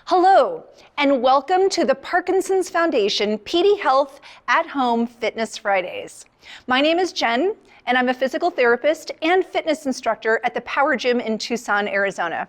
Hello, and welcome to the Parkinson's Foundation PD Health at Home Fitness Fridays. My name is Jen, and I'm a physical therapist and fitness instructor at the Power Gym in Tucson, Arizona.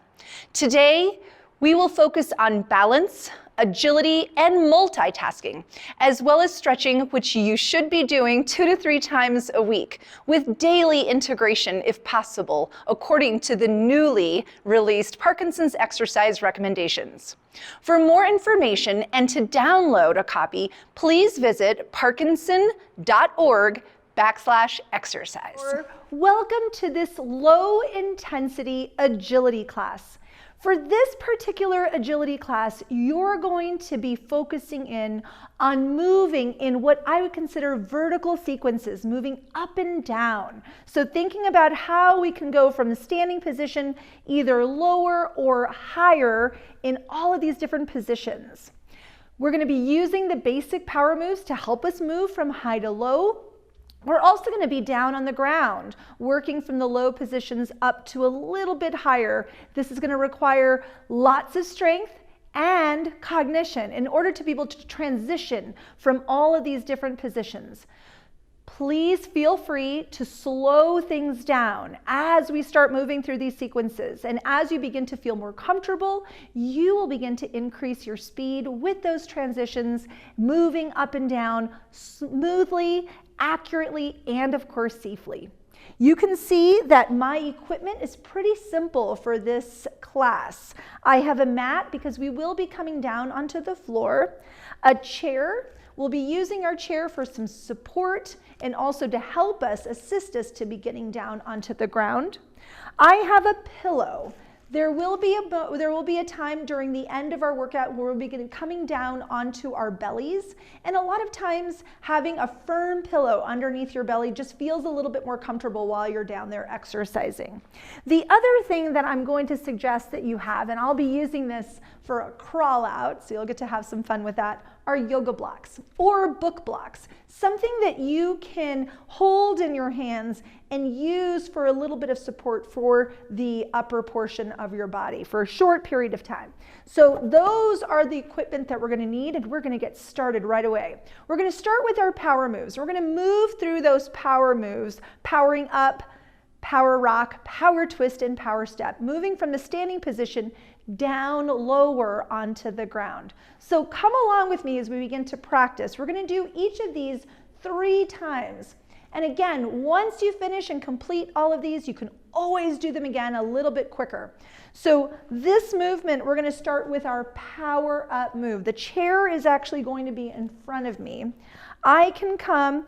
Today, we will focus on balance, agility, and multitasking, as well as stretching, which you should be doing 2 to 3 times a week, with daily integration if possible, according to the newly released Parkinson's exercise recommendations. For more information and to download a copy, please visit parkinson.org/exercise. Welcome to this low intensity agility class. For this particular agility class, you're going to be focusing in on moving in what I would consider vertical sequences, moving up and down. So thinking about how we can go from the standing position either lower or higher in all of these different positions. We're going to be using the basic power moves to help us move from high to low. We're also going to be down on the ground, working from the low positions up to a little bit higher. This is going to require lots of strength and cognition in order to be able to transition from all of these different positions. Please feel free to slow things down as we start moving through these sequences. And as you begin to feel more comfortable, you will begin to increase your speed with those transitions, moving up and down smoothly, accurately, and of course safely. You can see that my equipment is pretty simple for this class. I have a mat because we will be coming down onto the floor, a chair. We'll be using our chair for some support and also to help us, assist us to be getting down onto the ground. I have a pillow. There will be a time during the end of our workout where we'll be coming down onto our bellies. And a lot of times having a firm pillow underneath your belly just feels a little bit more comfortable while you're down there exercising. The other thing that I'm going to suggest that you have, and I'll be using this for a crawl out, so you'll get to have some fun with that, are yoga blocks or book blocks. Something that you can hold in your hands and use for a little bit of support for the upper portion of your body for a short period of time. So those are the equipment that we're going to need, and we're going to get started right away. We're going to start with our power moves. We're going to move through those power moves, powering up, power rock, power twist, and power step, moving from the standing position down lower onto the ground. So come along with me as we begin to practice. We're going to do each of these 3 times. And again, once you finish and complete all of these, you can always do them again a little bit quicker. So this movement, we're going to start with our power up move. The chair is actually going to be in front of me. I can come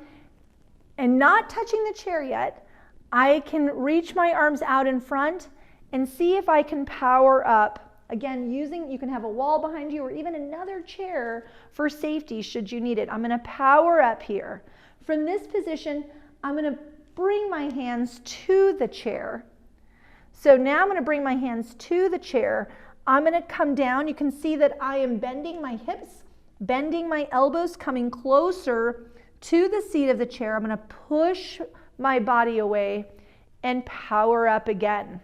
and not touching the chair yet, I can reach my arms out in front and see if I can power up. Again, you can have a wall behind you or even another chair for safety should you need it. I'm going to power up here. From this position, I'm going to bring my hands to the chair. So now I'm going to bring my hands to the chair. I'm going to come down. You can see that I am bending my hips, bending my elbows, coming closer to the seat of the chair. I'm going to push my body away and power up again.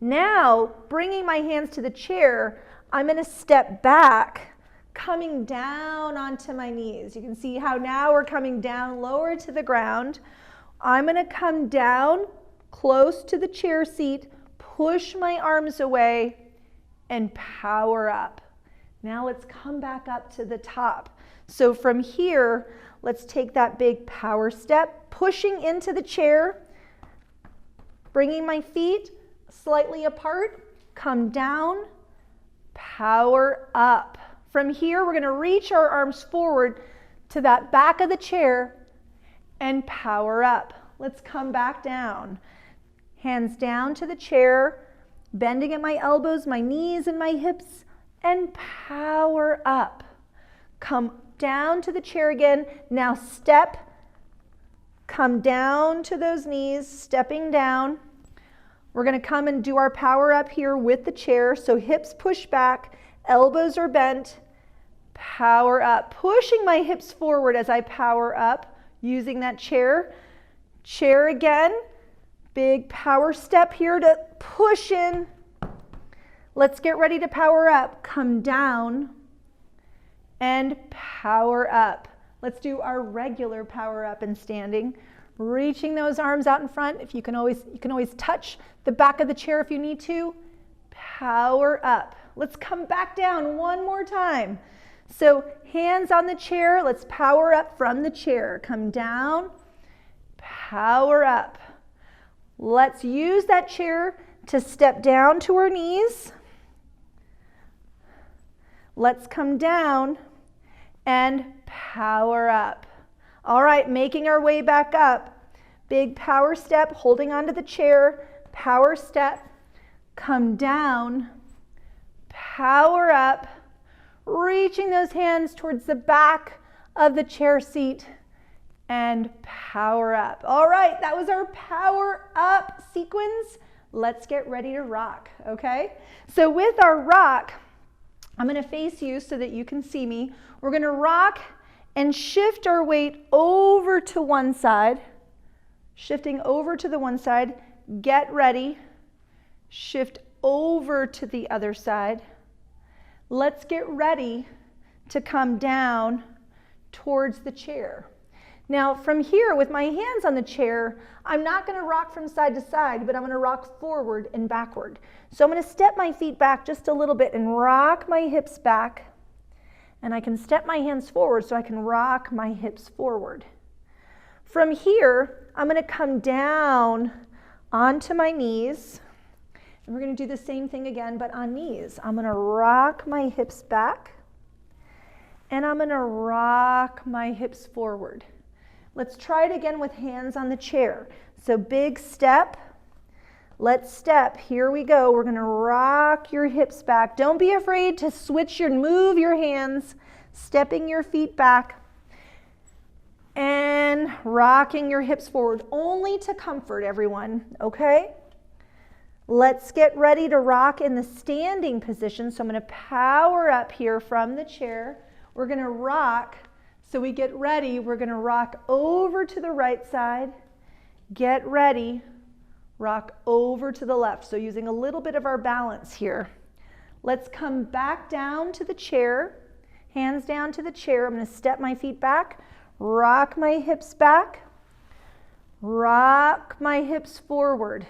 Now, bringing my hands to the chair, I'm going to step back, coming down onto my knees. You can see how now we're coming down lower to the ground. I'm going to come down close to the chair seat, push my arms away, and power up. Now let's come back up to the top. So from here, let's take that big power step, pushing into the chair, bringing my feet slightly apart, come down, power up. From here, we're going to reach our arms forward to that back of the chair and power up. Let's come back down. Hands down to the chair, bending at my elbows, my knees, and my hips, and power up. Come down to the chair again. Now step, come down to those knees, stepping down. We're going to come and do our power up here with the chair. So hips push back, elbows are bent, power up. Pushing my hips forward as I power up using that chair. Chair again, big power step here to push in. Let's get ready to power up. Come down and power up. Let's do our regular power up in standing. Reaching those arms out in front. You can always touch the back of the chair if you need to. Power up. Let's come back down one more time. So hands on the chair. Let's power up from the chair. Come down. Power up. Let's use that chair to step down to our knees. Let's come down and power up. All right, making our way back up. Big power step, holding onto the chair. Power step. Come down. Power up. Reaching those hands towards the back of the chair seat. And power up. All right, that was our power up sequence. Let's get ready to rock, okay? So with our rock, I'm gonna face you so that you can see me. We're gonna rock and shift our weight over to one side. Shifting over to the one side. Get ready. Shift over to the other side. Let's get ready to come down towards the chair. Now from here, with my hands on the chair, I'm not going to rock from side to side, but I'm going to rock forward and backward. So I'm going to step my feet back just a little bit and rock my hips back. And I can step my hands forward so I can rock my hips forward. From here, I'm going to come down onto my knees. And we're going to do the same thing again, but on knees. I'm going to rock my hips back. And I'm going to rock my hips forward. Let's try it again with hands on the chair. So big step. Let's step. Here we go. We're going to rock your hips back. Don't be afraid to switch and move your hands, stepping your feet back and rocking your hips forward, only to comfort, everyone, okay? Let's get ready to rock in the standing position. So I'm going to power up here from the chair. We're going to rock. So we get ready, we're going to rock over to the right side, get ready, rock over to the left. So using a little bit of our balance here. Let's come back down to the chair, hands down to the chair. I'm going to step my feet back, rock my hips back, rock my hips forward.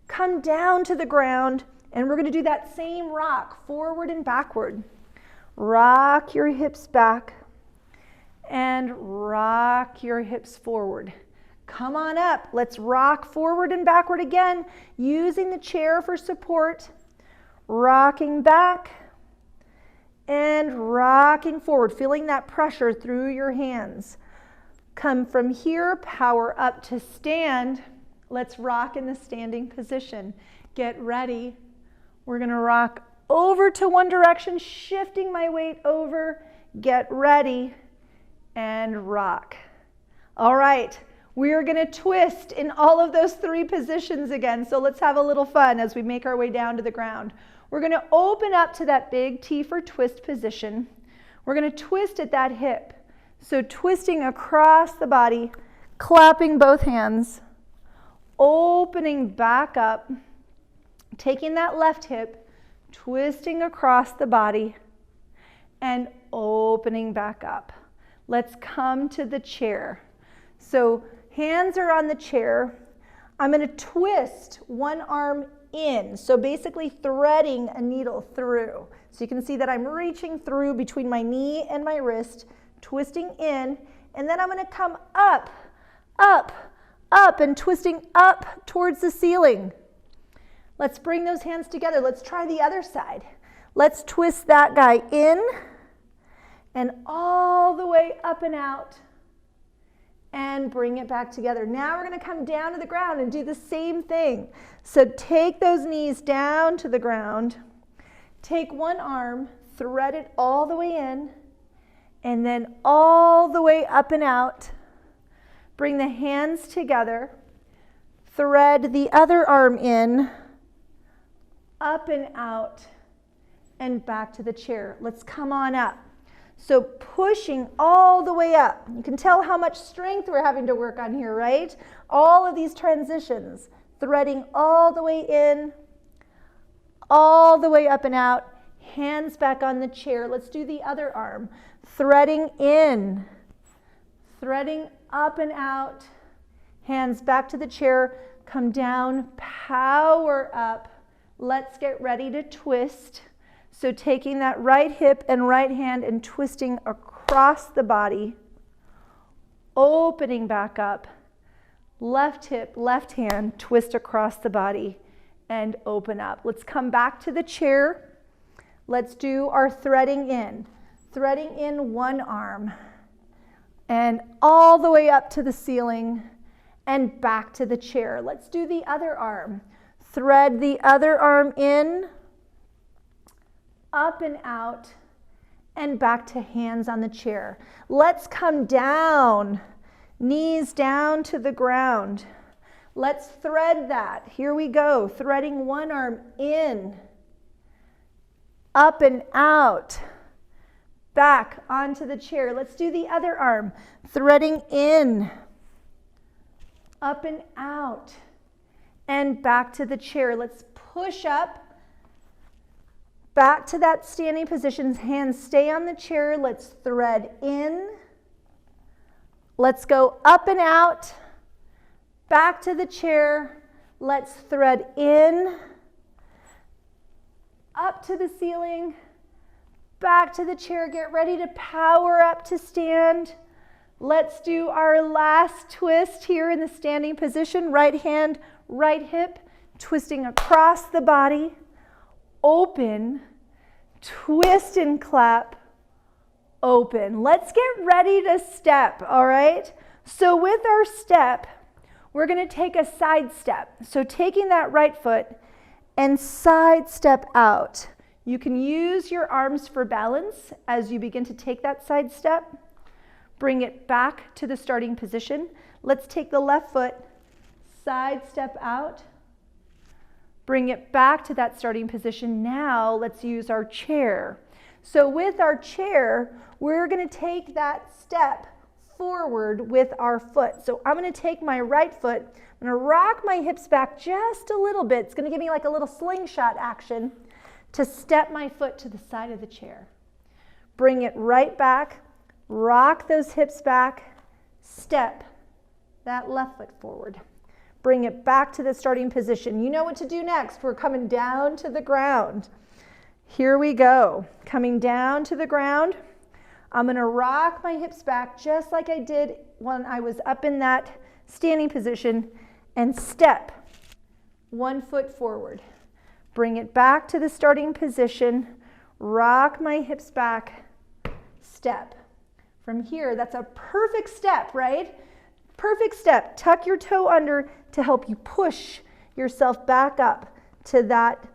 Come down to the ground, and we're going to do that same rock, forward and backward. Rock your hips back. And rock your hips forward. Come on up. Let's rock forward and backward again, using the chair for support. Rocking back and rocking forward, feeling that pressure through your hands. Come from here, power up to stand. Let's rock in the standing position. Get ready. We're going to rock over to one direction, shifting my weight over. Get ready. And rock. All right, we're going to twist in all of those three positions again. So let's have a little fun as we make our way down to the ground. We're going to open up to that big T for twist position. We're going to twist at that hip. So twisting across the body, clapping both hands, opening back up, taking that left hip, twisting across the body, and opening back up. Let's come to the chair. So hands are on the chair. I'm going to twist one arm in. So basically threading a needle through. So you can see that I'm reaching through between my knee and my wrist, twisting in, and then I'm going to come up, up, up, and twisting up towards the ceiling. Let's bring those hands together. Let's try the other side. Let's twist that guy in and all the way up and out and bring it back together. Now we're going to come down to the ground and do the same thing. So take those knees down to the ground. Take one arm, thread it all the way in, and then all the way up and out. Bring the hands together. Thread the other arm in, up and out, and back to the chair. Let's come on up. So pushing all the way up. You can tell how much strength we're having to work on here, right? All of these transitions. Threading all the way in, all the way up and out. Hands back on the chair. Let's do the other arm. Threading in, threading up and out. Hands back to the chair. Come down, power up. Let's get ready to twist. So taking that right hip and right hand and twisting across the body. Opening back up. Left hip, left hand, twist across the body and open up. Let's come back to the chair. Let's do our threading in. Threading in one arm and all the way up to the ceiling and back to the chair. Let's do the other arm. Thread the other arm in, up and out, and back to hands on the chair. Let's come down, knees down to the ground. Let's thread that. Here we go. Threading one arm in, up and out, back onto the chair. Let's do the other arm. Threading in, up and out, and back to the chair. Let's push up, back to that standing position. Hands stay on the chair. Let's thread in. Let's go up and out, back to the chair. Let's thread in, up to the ceiling, back to the chair. Get ready to power up to stand. Let's do our last twist here in the standing position. Right hand, right hip, twisting across the body. Open, twist and clap, open. Let's get ready to step, all right? So with our step, we're going to take a side step. So taking that right foot and side step out. You can use your arms for balance as you begin to take that side step. Bring it back to the starting position. Let's take the left foot, side step out. Bring it back to that starting position. Now let's use our chair. So with our chair, we're going to take that step forward with our foot. So I'm going to take my right foot, I'm going to rock my hips back just a little bit. It's going to give me like a little slingshot action to step my foot to the side of the chair. Bring it right back, rock those hips back, step that left foot forward. Bring it back to the starting position. You know what to do next. We're coming down to the ground. Here we go. Coming down to the ground. I'm going to rock my hips back just like I did when I was up in that standing position and step one foot forward. Bring it back to the starting position. Rock my hips back. Step. From here, that's a perfect step, right? Perfect step. Tuck your toe under to help you push yourself back up to that,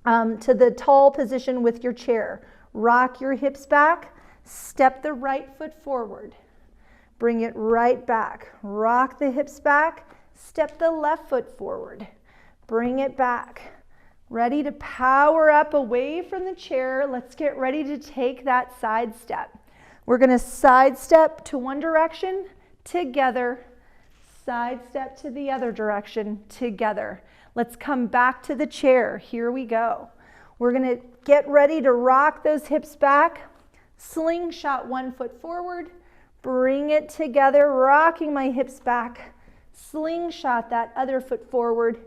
to the tall position with your chair. Rock your hips back. Step the right foot forward. Bring it right back. Rock the hips back. Step the left foot forward. Bring it back. Ready to power up away from the chair. Let's get ready to take that side step. We're going to side step to one direction together. Side step to the other direction together. Let's come back to the chair. Here we go. We're going to get ready to rock those hips back. Slingshot one foot forward. Bring it together, rocking my hips back. Slingshot that other foot forward.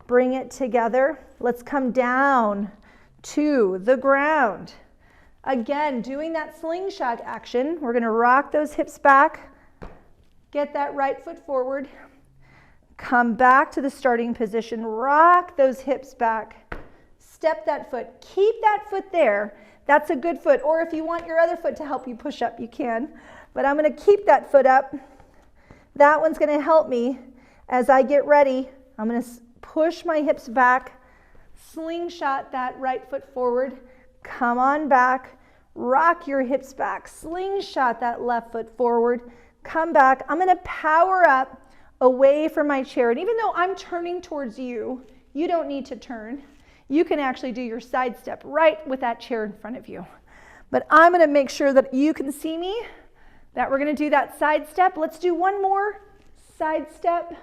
Bring it together. Let's come down to the ground. Again, doing that slingshot action. We're going to rock those hips back. Get that right foot forward. Come back to the starting position. Rock those hips back. Step that foot. Keep that foot there. That's a good foot. Or if you want your other foot to help you push up, you can. But I'm going to keep that foot up. That one's going to help me as I get ready. I'm going to push my hips back. Slingshot that right foot forward. Come on back. Rock your hips back. Slingshot that left foot forward. Come back. I'm going to power up away from my chair. And even though I'm turning towards you, you don't need to turn. You can actually do your side step right with that chair in front of you. But I'm going to make sure that you can see me, that we're going to do that side step. Let's do one more side step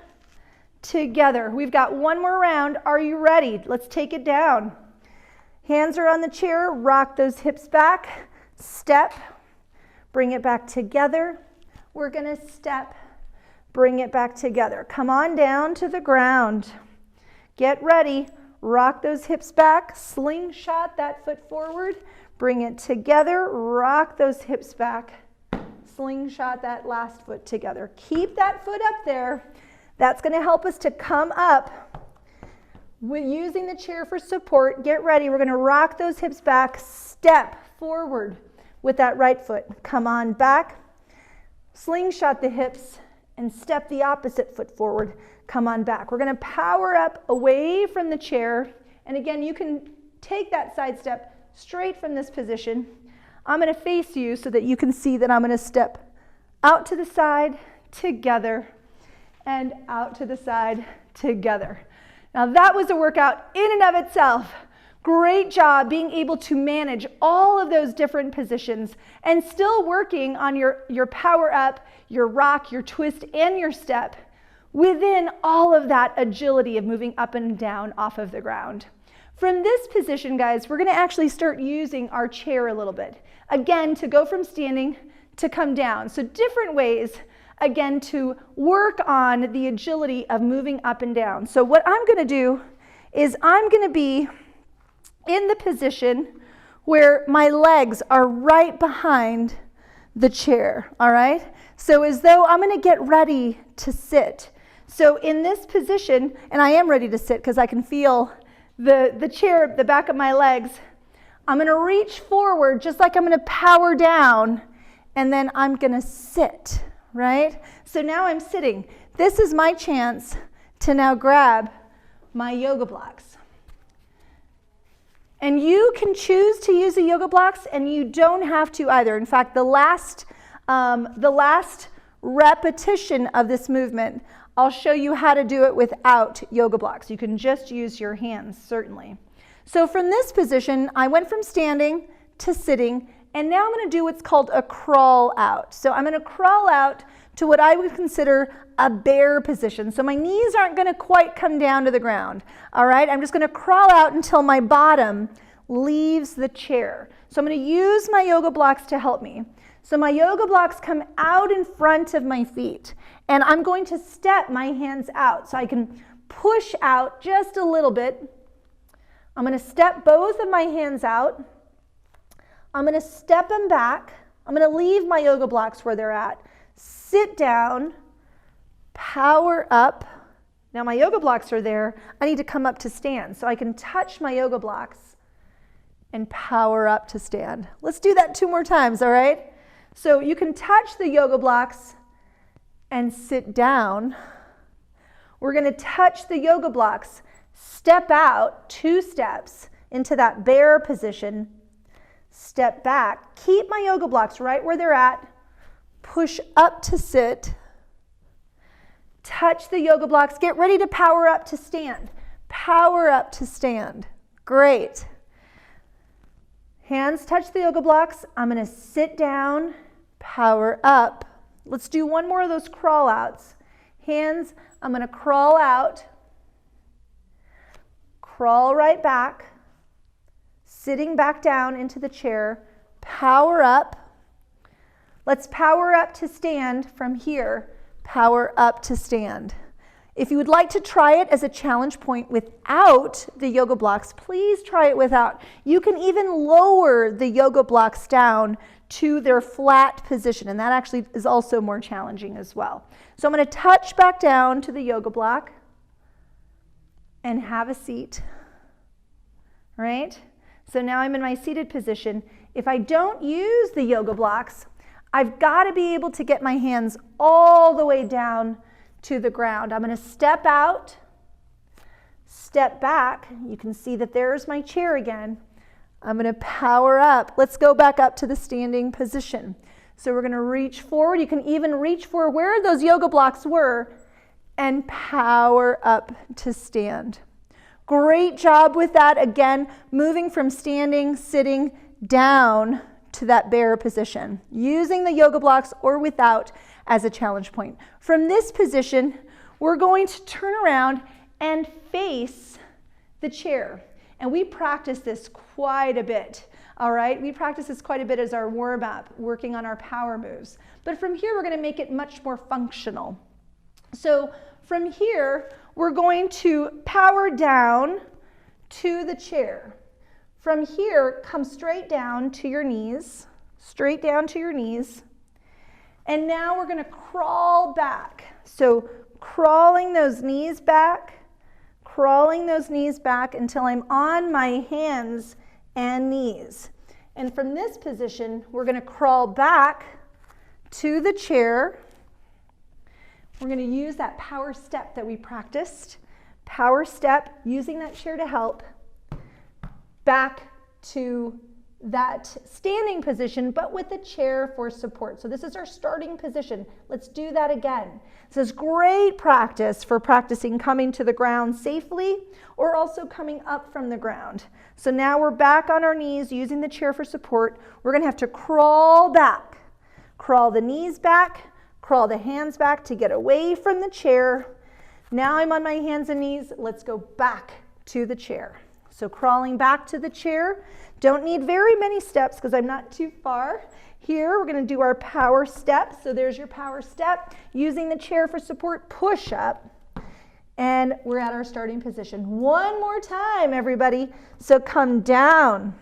together. We've got one more round. Are you ready? Let's take it down. Hands are on the chair, rock those hips back, step, bring it back together. We're gonna step, bring it back together. Come on down to the ground. Get ready, rock those hips back, slingshot that foot forward, bring it together, rock those hips back, slingshot that last foot together. Keep that foot up there. That's gonna help us to come up. With using the chair for support, get ready. We're gonna rock those hips back, step forward with that right foot. Come on back, slingshot the hips, and step the opposite foot forward. Come on back. We're gonna power up away from the chair. And again, you can take that side step straight from this position. I'm gonna face you so that you can see that I'm gonna step out to the side, together, and out to the side, together. Now that was a workout in and of itself. Great job being able to manage all of those different positions and still working on your power up, your rock, your twist, and your step within all of that agility of moving up and down off of the ground. From this position, guys, we're gonna actually start using our chair a little bit. Again, to go from standing to come down. So different ways, again, to work on the agility of moving up and down. So what I'm gonna do is I'm gonna be in the position where my legs are right behind the chair, all right? So as though I'm gonna get ready to sit. So in this position, and I am ready to sit because I can feel the chair, the back of my legs, I'm gonna reach forward just like I'm gonna power down, and then I'm gonna sit. Right? So now I'm sitting. This is my chance to now grab my yoga blocks. And you can choose to use the yoga blocks and you don't have to either. In fact, the last repetition of this movement, I'll show you how to do it without yoga blocks. You can just use your hands, certainly. So from this position, I went from standing to sitting. And now I'm going to do what's called a crawl out. So I'm going to crawl out to what I would consider a bear position. So my knees aren't going to quite come down to the ground. All right, I'm just going to crawl out until my bottom leaves the chair. So I'm going to use my yoga blocks to help me. So my yoga blocks come out in front of my feet. And I'm going to step my hands out so I can push out just a little bit. I'm going to step both of my hands out. I'm going to step them back. I'm going to leave my yoga blocks where they're at. Sit down, power up. Now my yoga blocks are there. I need to come up to stand so I can touch my yoga blocks and power up to stand. Let's do that 2 more times, all right? So you can touch the yoga blocks and sit down. We're going to touch the yoga blocks, step out 2 steps into that bear position. Step back, keep my yoga blocks right where they're at, push up to sit, touch the yoga blocks, get ready to power up to stand. Power up to stand. Great. Hands touch the yoga blocks. I'm going to sit down, power up. Let's do 1 more of those crawl outs. Hands, I'm going to crawl out, crawl right back. Sitting back down into the chair, power up. Let's power up to stand from here, power up to stand. If you would like to try it as a challenge point without the yoga blocks, please try it without. You can even lower the yoga blocks down to their flat position, and that actually is also more challenging as well. So I'm going to touch back down to the yoga block and have a seat, right? So now I'm in my seated position. If I don't use the yoga blocks, I've got to be able to get my hands all the way down to the ground. I'm going to step out, step back. You can see that there's my chair again. I'm going to power up. Let's go back up to the standing position. So we're going to reach forward. You can even reach for where those yoga blocks were and power up to stand. Great job with that. Again, moving from standing, sitting, down to that bear position, using the yoga blocks or without as a challenge point. From this position, we're going to turn around and face the chair. And we practice this quite a bit, all right? We practice this quite a bit as our warm-up, working on our power moves. But from here, we're gonna make it much more functional. So from here, we're going to power down to the chair. From here, come straight down to your knees, straight down to your knees. And now we're gonna crawl back. So crawling those knees back until I'm on my hands and knees. And from this position, we're gonna crawl back to the chair. We're gonna use that power step that we practiced. Power step, using that chair to help, back to that standing position, but with the chair for support. So this is our starting position. Let's do that again. This is great practice for practicing coming to the ground safely or also coming up from the ground. So now we're back on our knees using the chair for support. We're gonna have to crawl back. Crawl the knees back, crawl the hands back to get away from the chair. Now I'm on my hands and knees. Let's go back to the chair. So crawling back to the chair. Don't need very many steps because I'm not too far. Here, we're gonna do our power step. So there's your power step. Using the chair for support, push up. And we're at our starting position. One more time, everybody. So come down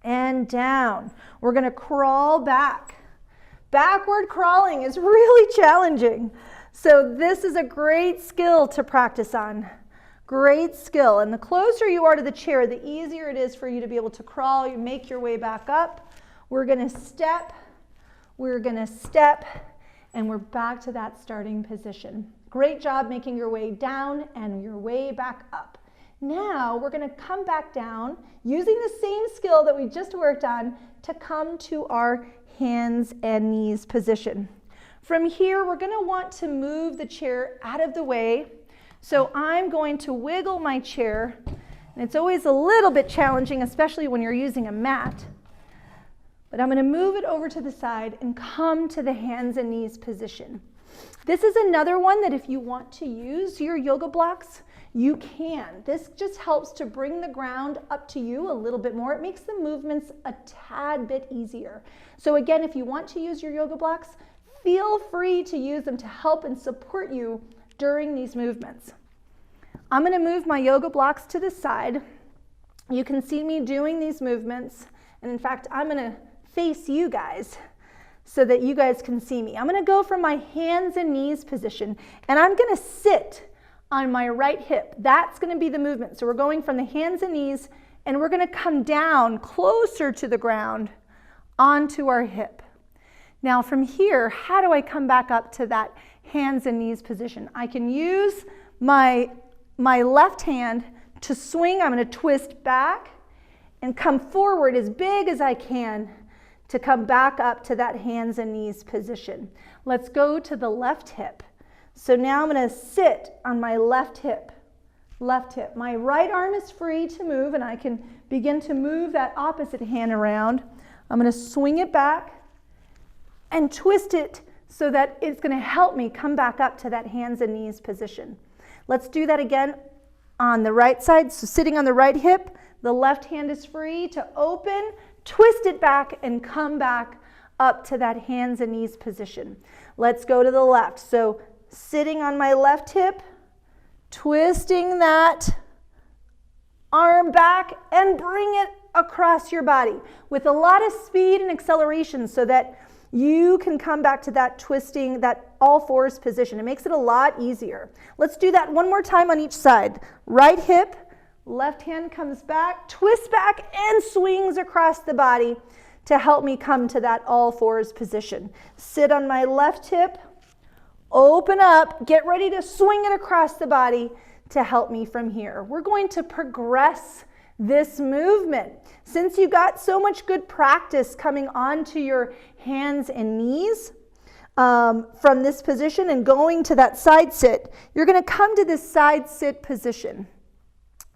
and down. We're gonna crawl back. Backward crawling is really challenging. So this is a great skill to practice on. Great skill. And the closer you are to the chair, the easier it is for you to be able to crawl. You make your way back up. We're gonna step, and we're back to that starting position. Great job making your way down and your way back up. Now we're gonna come back down using the same skill that we just worked on to come to our hands and knees position. From here, we're gonna want to move the chair out of the way. So I'm going to wiggle my chair, and it's always a little bit challenging, especially when you're using a mat. But I'm gonna move it over to the side and come to the hands and knees position. This is another one that if you want to use your yoga blocks, you can. This just helps to bring the ground up to you a little bit more. It makes the movements a tad bit easier. So again, if you want to use your yoga blocks, feel free to use them to help and support you during these movements. I'm gonna move my yoga blocks to the side. You can see me doing these movements. And in fact, I'm gonna face you guys so that you guys can see me. I'm gonna go from my hands and knees position, and I'm gonna sit on my right hip. That's gonna be the movement. So we're going from the hands and knees, and we're gonna come down closer to the ground onto our hip. Now from here, how do I come back up to that hands and knees position? I can use my left hand to swing. I'm gonna twist back and come forward as big as I can to come back up to that hands and knees position. Let's go to the left hip. So now I'm gonna sit on my left hip. My right arm is free to move, and I can begin to move that opposite hand around. I'm gonna swing it back and twist it so that it's gonna help me come back up to that hands and knees position. Let's do that again on the right side. So sitting on the right hip, the left hand is free to open, twist it back, and come back up to that hands and knees position. Let's go to the left. So sitting on my left hip, twisting that arm back and bring it across your body with a lot of speed and acceleration so that you can come back to that twisting, that all fours position. It makes it a lot easier. Let's do that one more time on each side. Right hip, left hand comes back, twists back, and swings across the body to help me come to that all fours position. Sit on my left hip, open up, get ready to swing it across the body to help me from here. We're going to progress this movement. Since you got so much good practice coming onto your hands and knees from this position and going to that side sit, you're going to come to this side sit position.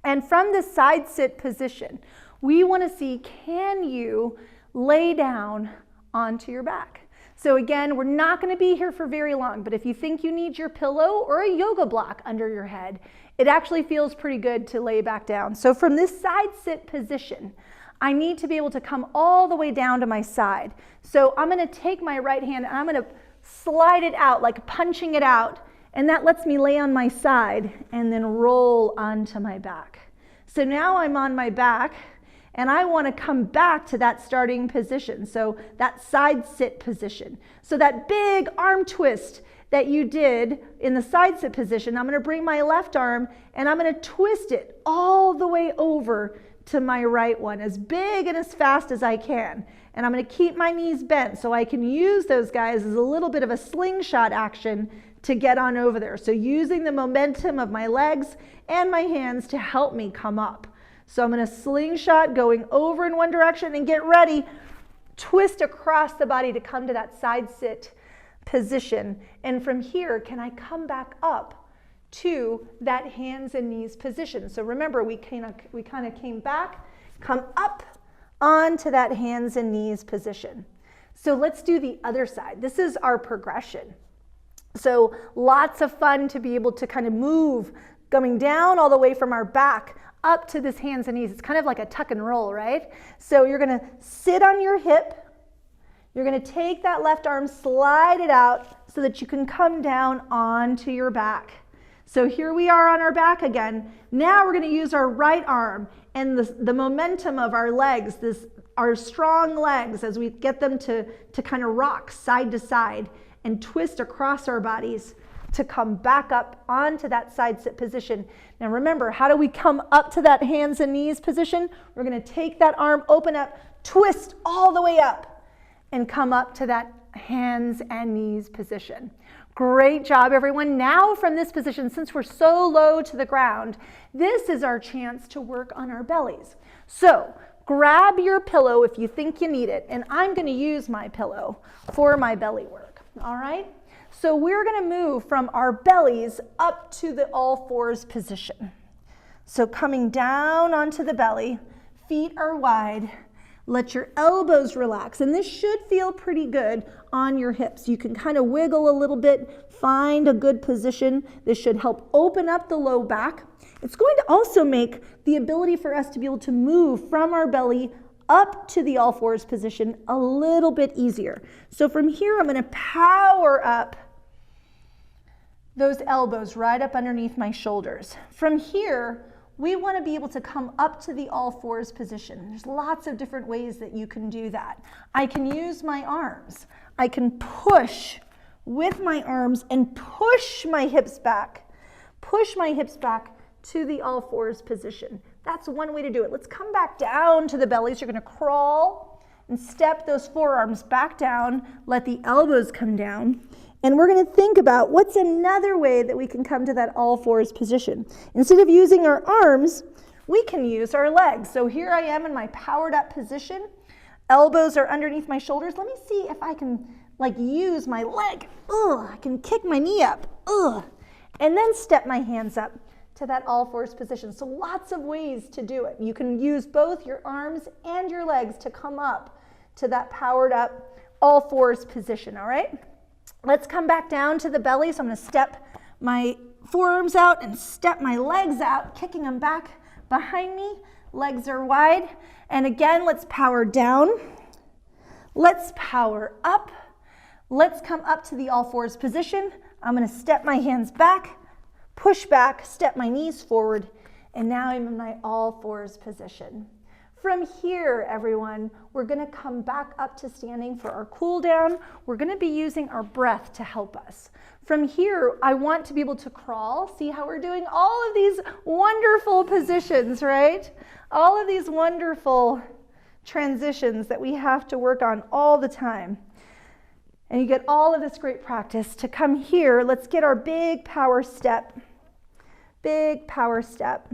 And from the side sit position, we want to see, can you lay down onto your back? So again, we're not going to be here for very long, but if you think you need your pillow or a yoga block under your head, it actually feels pretty good to lay back down. So from this side sit position, I need to be able to come all the way down to my side. So I'm going to take my right hand and I'm going to slide it out, like punching it out, and that lets me lay on my side and then roll onto my back. So now I'm on my back and I want to come back to that starting position, so that side sit position. So that big arm twist that you did in the side sit position, I'm going to bring my left arm and I'm going to twist it all the way over to my right one, as big and as fast as I can. And I'm going to keep my knees bent so I can use those guys as a little bit of a slingshot action to get on over there. So using the momentum of my legs and my hands to help me come up. So I'm going to slingshot going over in one direction and get ready, twist across the body to come to that side sit position. And from here, can I come back up to that hands and knees position? So remember, we kind of came back, come up onto that hands and knees position. So let's do the other side. This is our progression. So lots of fun to be able to kind of move, coming down all the way from our back up to this hands and knees. It's kind of like a tuck and roll, right? So you're going to sit on your hip. You're going to take that left arm, slide it out so that you can come down onto your back. So here we are on our back again. Now we're going to use our right arm and the momentum of our legs, our strong legs, as we get them to kind of rock side to side and twist across our bodies to come back up onto that side sit position. Now remember, how do we come up to that hands and knees position? We're going to take that arm, open up, twist all the way up, and come up to that hands and knees position. Great job, everyone. Now from this position, since we're so low to the ground, this is our chance to work on our bellies. So grab your pillow if you think you need it, and I'm going to use my pillow for my belly work. All right? So we're going to move from our bellies up to the all fours position. So coming down onto the belly, feet are wide. Let your elbows relax, and this should feel pretty good on your hips. You can kind of wiggle a little bit, find a good position. This should help open up the low back. It's going to also make the ability for us to be able to move from our belly up to the all fours position a little bit easier. So from here, I'm going to power up those elbows right up underneath my shoulders. From here, we want to be able to come up to the all fours position. There's lots of different ways that you can do that. I can use my arms. I can push with my arms and push my hips back to the all fours position. That's one way to do it. Let's come back down to the bellies. You're going to crawl and step those forearms back down. Let the elbows come down. And we're going to think about what's another way that we can come to that all fours position. Instead of using our arms, we can use our legs. So here I am in my powered up position. Elbows are underneath my shoulders. Let me see if I can use my leg. I can kick my knee up. And then step my hands up to that all fours position. So lots of ways to do it. You can use both your arms and your legs to come up to that powered up all fours position, all right? Let's come back down to the belly. So I'm going to step my forearms out and step my legs out, kicking them back behind me. Legs are wide. And again, let's power down. Let's power up. Let's come up to the all fours position. I'm going to step my hands back, push back, step my knees forward, and now I'm in my all fours position. From here, everyone, we're going to come back up to standing for our cool down. We're going to be using our breath to help us. From here, I want to be able to crawl. See how we're doing all of these wonderful positions, right? All of these wonderful transitions that we have to work on all the time. And you get all of this great practice to come here. Let's get our big power step. Big power step.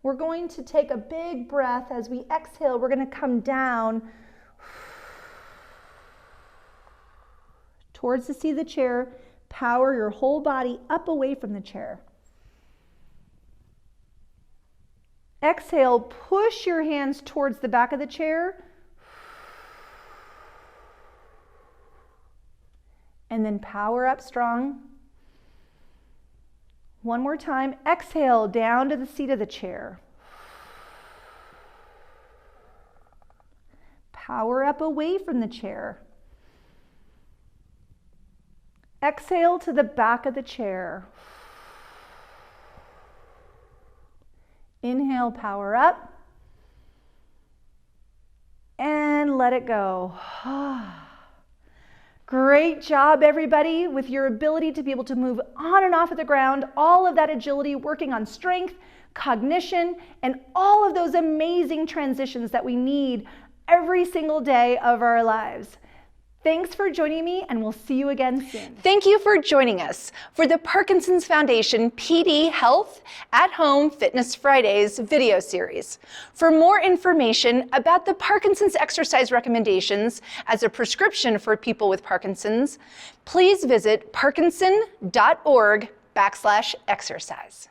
We're going to take a big breath as we exhale. We're going to come down towards the seat of the chair. Power your whole body up away from the chair. Exhale, push your hands towards the back of the chair. and then power up strong. One more time, exhale down to the seat of the chair. Power up away from the chair. Exhale to the back of the chair. Inhale, power up. And let it go. Great job, everybody, with your ability to be able to move on and off of the ground, all of that agility, working on strength, cognition, and all of those amazing transitions that we need every single day of our lives. Thanks for joining me, and we'll see you again soon. Thank you for joining us for the Parkinson's Foundation PD Health at Home Fitness Fridays video series. For more information about the Parkinson's exercise recommendations as a prescription for people with Parkinson's, please visit parkinson.org/exercise.